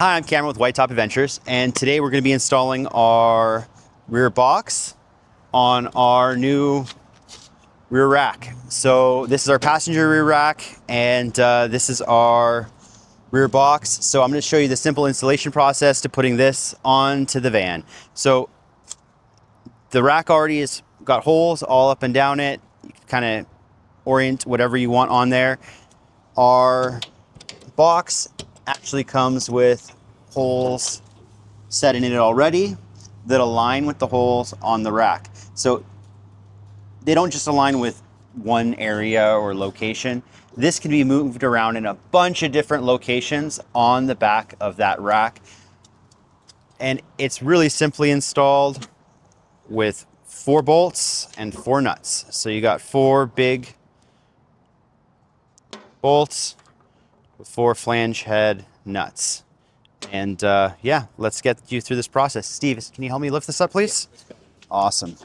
Hi, I'm Cameron with White Top Adventures, and today we're going to be installing our rear box on our new rear rack. So this is our passenger rear rack, and this is our rear box. So I'm going to show you the simple installation process to putting this onto the van. So the rack already has got holes all up and down it. You can kind of orient whatever you want on there. Our box actually comes with holes set in it already that align with the holes on the rack. So they don't just align with one area or location. This can be moved around in a bunch of different locations on the back of that rack. And it's really simply installed with 4 bolts and 4 nuts. So you got 4 big bolts with 4 flange head nuts. And yeah, let's get you through this process. Steve, can you help me lift this up, please? Yeah, awesome.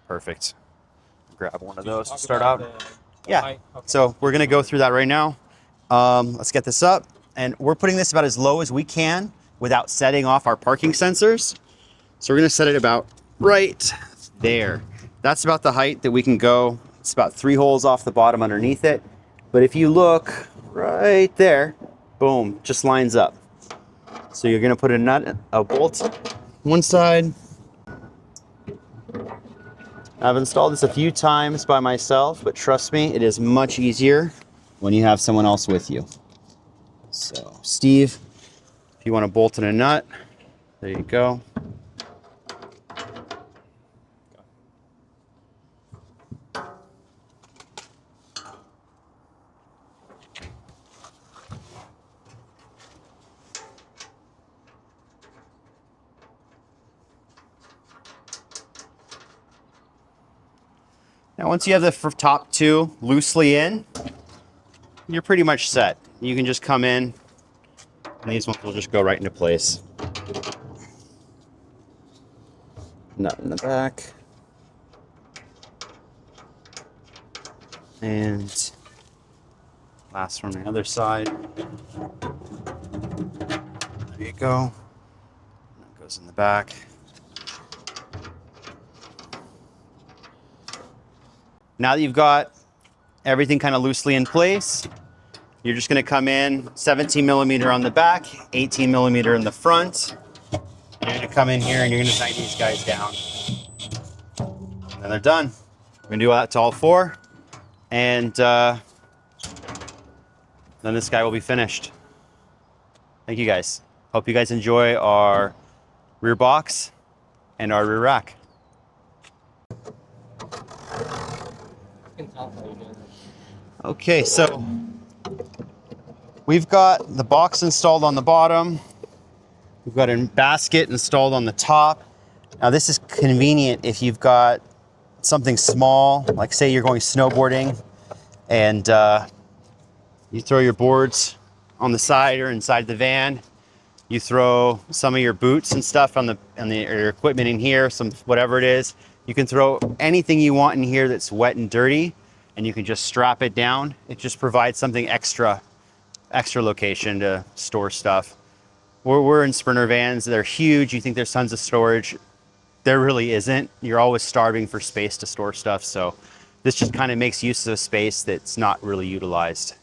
Perfect. Grab one of those to start out. Yeah, okay. So we're gonna go through that right now. Let's get this up. And we're putting this about as low as we can without setting off our parking sensors. So we're gonna set it about right there. That's about the height that we can go. It's about 3 holes off the bottom underneath it. But if you look right there, boom, just lines up. So you're gonna put a nut, a bolt one side. I've installed this a few times by myself, but trust me, it is much easier when you have someone else with you. So Steve, if you want to bolt in a nut, there you go. Now, once you have the top 2 loosely in, you're pretty much set. You can just come in, and these ones will just go right into place. Nut in the back. And last from the other side. There you go. That goes in the back. Now that you've got everything kind of loosely in place, you're just going to come in 17 millimeter on the back, 18 millimeter in the front. You're going to come in here and you're going to tighten these guys down. And then they're done. We're going to do that to all 4. And then this guy will be finished. Thank you guys. Hope you guys enjoy our rear box and our rear rack. Okay, so we've got the box installed on the bottom. We've got a basket installed on the top. Now this is convenient if you've got something small, like say you're going snowboarding and you throw your boards on the side or inside the van. You throw some of your boots and stuff on your equipment in here, some whatever it is. You can throw anything you want in here that's wet and dirty, and you can just strap it down. It just provides something extra location to store stuff. We're in Sprinter vans. They're huge. You think there's tons of storage. There really isn't. You're always starving for space to store stuff. So this just kind of makes use of a space that's not really utilized.